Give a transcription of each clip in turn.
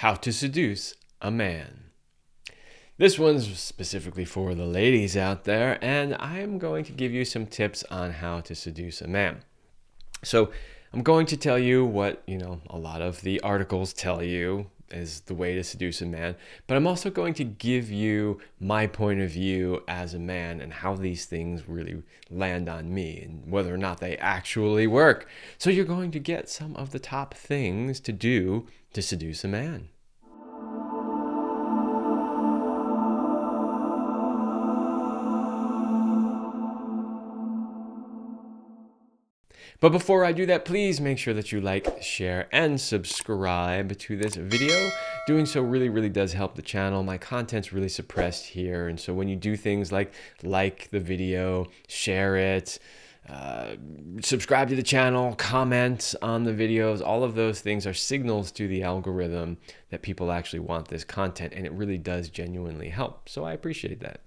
How to Seduce a Man. This one's specifically for the ladies out there, and I'm going to give you some tips on how to seduce a man. So I'm going to tell you what, a lot of the articles tell you is the way to seduce a man, but I'm also going to give you my point of view as a man and how these things really land on me and whether or not they actually work. So you're going to get some of the top things to do to seduce a man. But before I do that, please make sure that you like, share, and subscribe to this video. Doing so really does help the channel. My content's really suppressed here, and so when you do things like the video, share it, subscribe to the channel, comment on the videos, all of those things are signals to the algorithm that people actually want this content, and it really does genuinely help. So I appreciate that.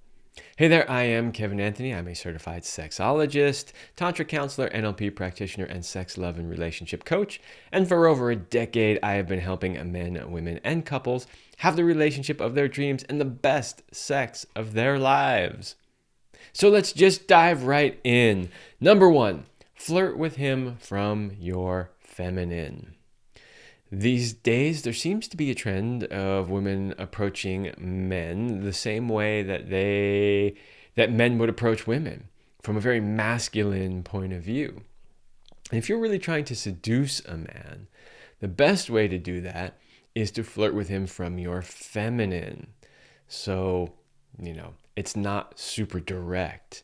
Hey there, I am Kevin Anthony. I'm a certified sexologist, Tantra Counselor, NLP Practitioner, and sex, love, and relationship coach. And for over a decade, I have been helping men, women, and couples have the relationship of their dreams and the best sex of their lives. So let's just dive right in. Number 1, flirt with him from your feminine. These days, there seems to be a trend of women approaching men the same way that men would approach women, from a very masculine point of view. And if you're really trying to seduce a man, the best way to do that is to flirt with him from your feminine. So, it's not super direct.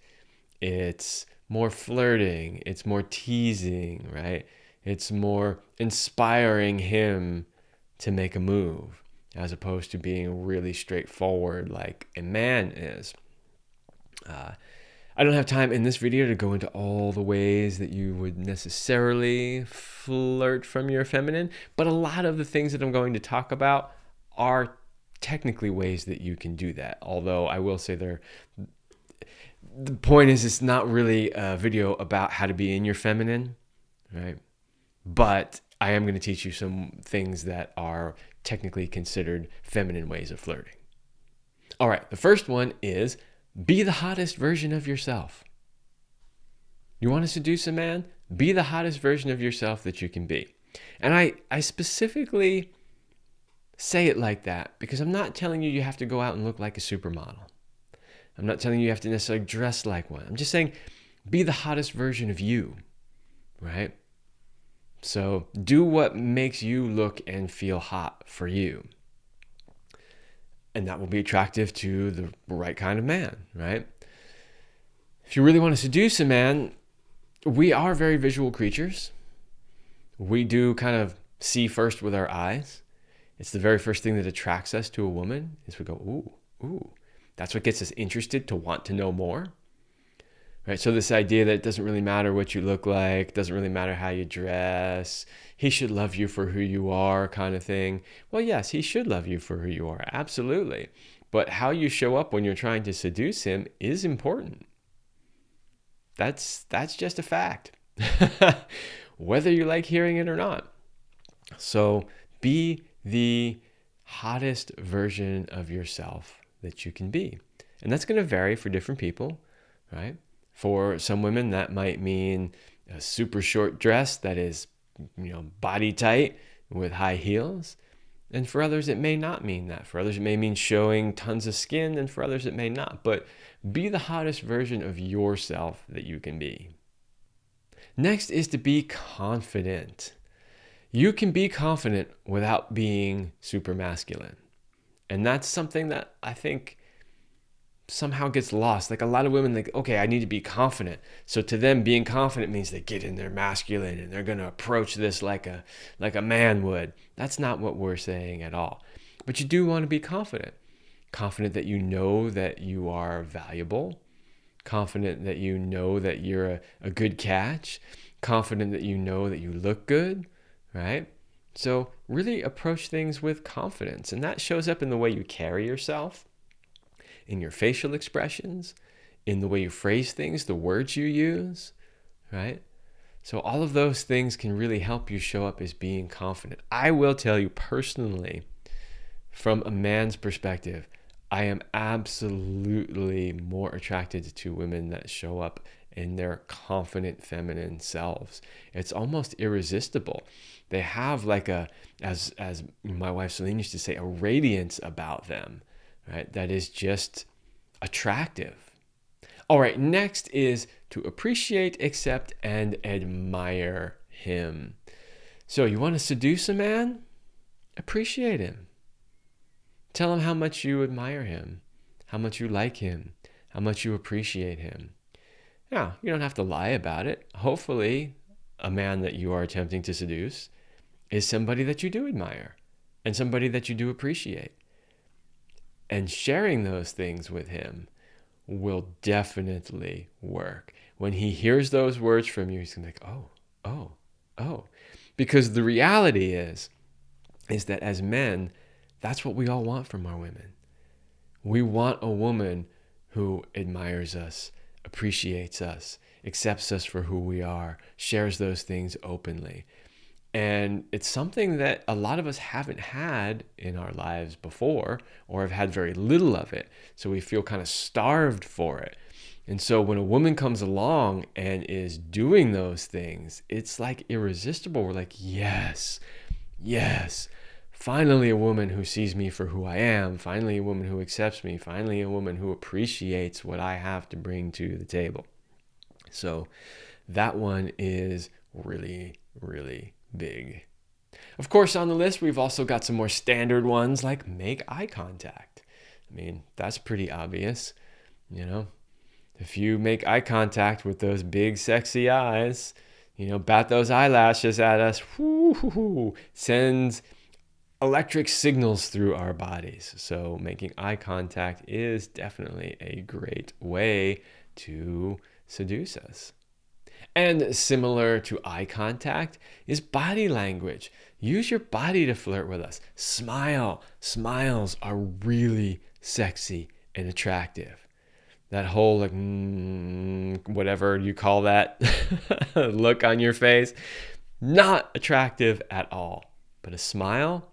It's more flirting. It's more teasing, right? It's more inspiring him to make a move as opposed to being really straightforward like a man is. I don't have time in this video to go into all the ways that you would necessarily flirt from your feminine, but a lot of the things that I'm going to talk about are technically ways that you can do that. Although I will say the point is it's not really a video about how to be in your feminine, right? But I am going to teach you some things that are technically considered feminine ways of flirting. All right, the first one is be the hottest version of yourself. You want to seduce a man? Be the hottest version of yourself that you can be. And I specifically say it like that because I'm not telling you have to go out and look like a supermodel. I'm not telling you have to necessarily dress like one. I'm just saying be the hottest version of you, right? So do what makes you look and feel hot for you. And that will be attractive to the right kind of man, right? If you really want to seduce a man, we are very visual creatures. We do kind of see first with our eyes. It's the very first thing that attracts us to a woman is we go, ooh. That's what gets us interested to want to know more. Right, so this idea that it doesn't really matter what you look like, doesn't really matter how you dress, he should love you for who you are kind of thing. Well, yes, he should love you for who you are, absolutely. But how you show up when you're trying to seduce him is important. That's just a fact, whether you like hearing it or not. So be the hottest version of yourself that you can be. And that's going to vary for different people, right? For some women, that might mean a super short dress that is, body tight with high heels. And for others, it may not mean that. For others, it may mean showing tons of skin, and for others, it may not. But be the hottest version of yourself that you can be. Next is to be confident. You can be confident without being super masculine. And that's something that I think somehow gets lost. Like a lot of women think, okay, I need to be confident. So to them, being confident means they get in there masculine and they're going to approach this like a man would. That's not what we're saying at all. But you do want to be confident. Confident that you know that you are valuable. Confident that you know that you're a good catch. Confident that you know that you look good, right? So really approach things with confidence. And that shows up in the way you carry yourself, in your facial expressions, in the way you phrase things, the words you use, right? So all of those things can really help you show up as being confident. I will tell you personally, from a man's perspective, I am absolutely more attracted to women that show up in their confident feminine selves. It's almost irresistible. They have like as my wife Celine used to say, a radiance about them, right? That is just attractive. All right, next is to appreciate, accept, and admire him. So you want to seduce a man? Appreciate him. Tell him how much you admire him, how much you like him, how much you appreciate him. Now, you don't have to lie about it. Hopefully, a man that you are attempting to seduce is somebody that you do admire and somebody that you do appreciate. And sharing those things with him will definitely work. When he hears those words from you, he's going to be like, oh. Because the reality is that as men, that's what we all want from our women. We want a woman who admires us, appreciates us, accepts us for who we are, shares those things openly. And it's something that a lot of us haven't had in our lives before, or have had very little of it. So we feel kind of starved for it. And so when a woman comes along and is doing those things, it's like irresistible. We're like, yes. Finally a woman who sees me for who I am. Finally a woman who accepts me. Finally a woman who appreciates what I have to bring to the table. So that one is really, really big. Of course, on the list, we've also got some more standard ones like make eye contact. I mean, that's pretty obvious. If you make eye contact with those big, sexy eyes, bat those eyelashes at us, sends electric signals through our bodies. So making eye contact is definitely a great way to seduce us. And similar to eye contact is body language. Use your body to flirt with us. Smile. Smiles are really sexy and attractive. That whole whatever you call that look on your face, not attractive at all. But a smile,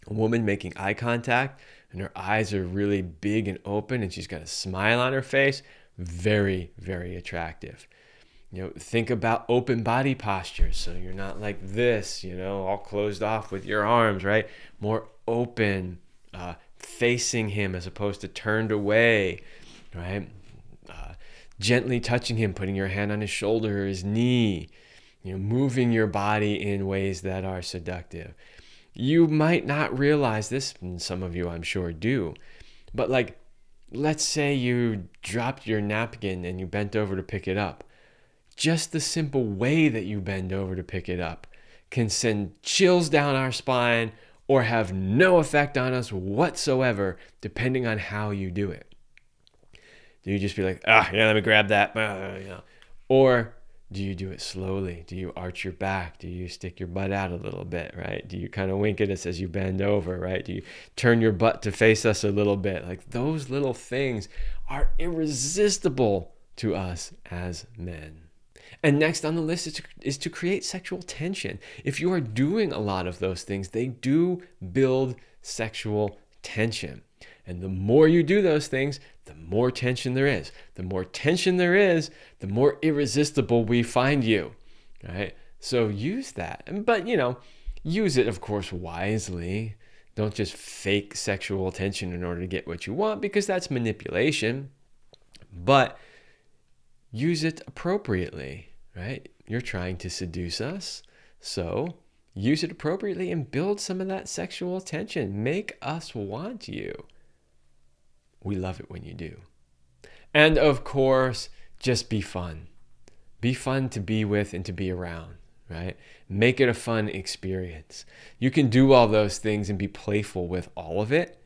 a woman making eye contact and her eyes are really big and open and she's got a smile on her face, very, very attractive. Think about open body postures. So you're not like this, all closed off with your arms, right? More open, facing him as opposed to turned away, right? Gently touching him, putting your hand on his shoulder or his knee, moving your body in ways that are seductive. You might not realize this, and some of you I'm sure do, but like, let's say you dropped your napkin and you bent over to pick it up. Just the simple way that you bend over to pick it up can send chills down our spine or have no effect on us whatsoever, depending on how you do it. Do you just be like, let me grab that? Or do you do it slowly? Do you arch your back? Do you stick your butt out a little bit, right? Do you kind of wink at us as you bend over, right? Do you turn your butt to face us a little bit? Like those little things are irresistible to us as men. And next on the list is to create sexual tension. If you are doing a lot of those things, they do build sexual tension. And the more you do those things, the more tension there is. The more tension there is, the more irresistible we find you, right? So use that. But, use it, of course, wisely. Don't just fake sexual tension in order to get what you want, because that's manipulation. But use it appropriately, right? You're trying to seduce us, so use it appropriately and build some of that sexual tension. Make us want you. We love it when you do. And of course, just be fun. Be fun to be with and to be around, right? Make it a fun experience. You can do all those things and be playful with all of it,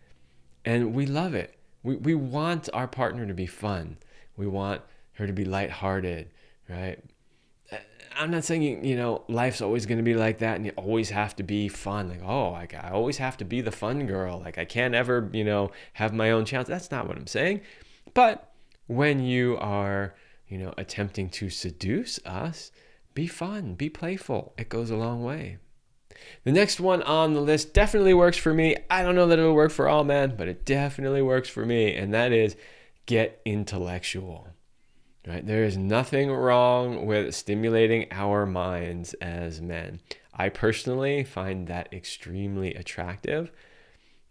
and we love it. We want our partner to be fun. We want her to be lighthearted, right? I'm not saying, life's always going to be like that and you always have to be fun. Like, I always have to be the fun girl. Like, I can't ever, have my own challenge. That's not what I'm saying. But when you are, attempting to seduce us, be fun, be playful. It goes a long way. The next one on the list definitely works for me. I don't know that it'll work for all men, but it definitely works for me, and that is get intellectual. Right? There is nothing wrong with stimulating our minds as men. I personally find that extremely attractive.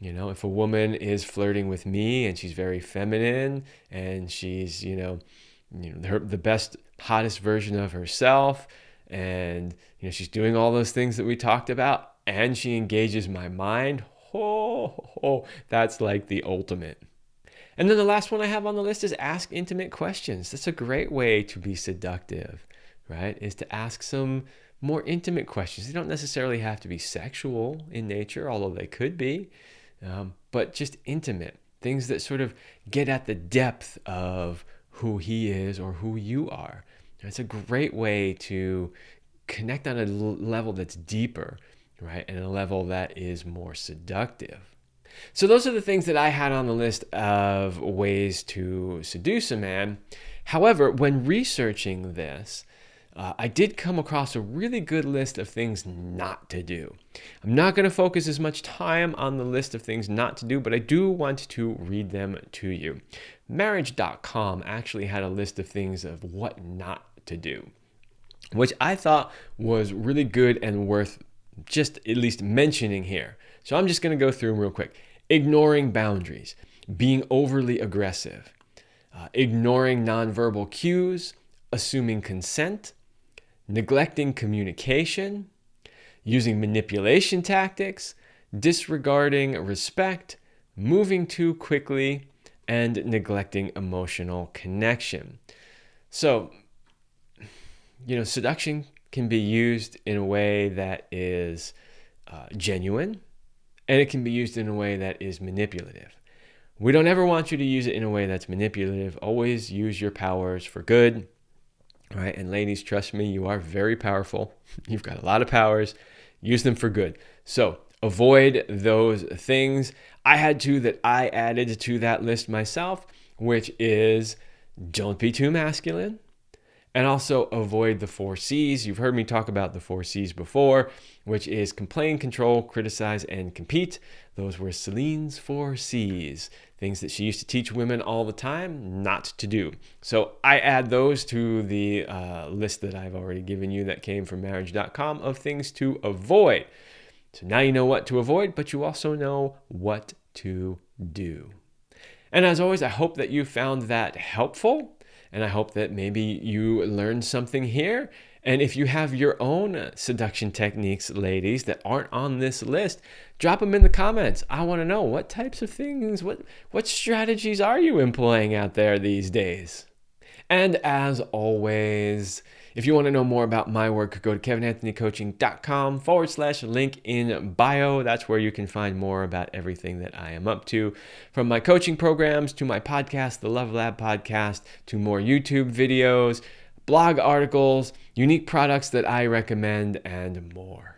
If a woman is flirting with me and she's very feminine and she's, the best, hottest version of herself, and she's doing all those things that we talked about, and she engages my mind, that's like the ultimate. And then the last one I have on the list is ask intimate questions. That's a great way to be seductive, right? Is to ask some more intimate questions. They don't necessarily have to be sexual in nature, although they could be, but just intimate. Things that sort of get at the depth of who he is or who you are. It's a great way to connect on a level that's deeper, right? And a level that is more seductive. So those are the things that I had on the list of ways to seduce a man. However, when researching this, I did come across a really good list of things not to do. I'm not going to focus as much time on the list of things not to do, but I do want to read them to you. Marriage.com actually had a list of things of what not to do, which I thought was really good and worth just at least mentioning here. So I'm just going to go through them real quick. Ignoring boundaries, being overly aggressive, ignoring nonverbal cues, assuming consent, neglecting communication, using manipulation tactics, disregarding respect, moving too quickly, and neglecting emotional connection. So, seduction can be used in a way that is genuine, and it can be used in a way that is manipulative. We don't ever want you to use it in a way that's manipulative. Always use your powers for good, right? And ladies, trust me, you are very powerful. You've got a lot of powers. Use them for good. So avoid those things. I had two that I added to that list myself, which is don't be too masculine. And also avoid the 4 C's. You've heard me talk about the 4 C's before, which is complain, control, criticize, and compete. Those were Celine's 4 C's, things that she used to teach women all the time not to do. So I add those to the list that I've already given you that came from marriage.com of things to avoid. So now you know what to avoid, but you also know what to do. And as always, I hope that you found that helpful. And I hope that maybe you learned something here. And if you have your own seduction techniques, ladies, that aren't on this list, drop them in the comments. I want to know what types of things, what strategies are you employing out there these days? And as always, if you want to know more about my work, go to kevinanthonycoaching.com/link in bio. That's where you can find more about everything that I am up to, from my coaching programs to my podcast, the Love Lab podcast, to more YouTube videos, blog articles, unique products that I recommend, and more.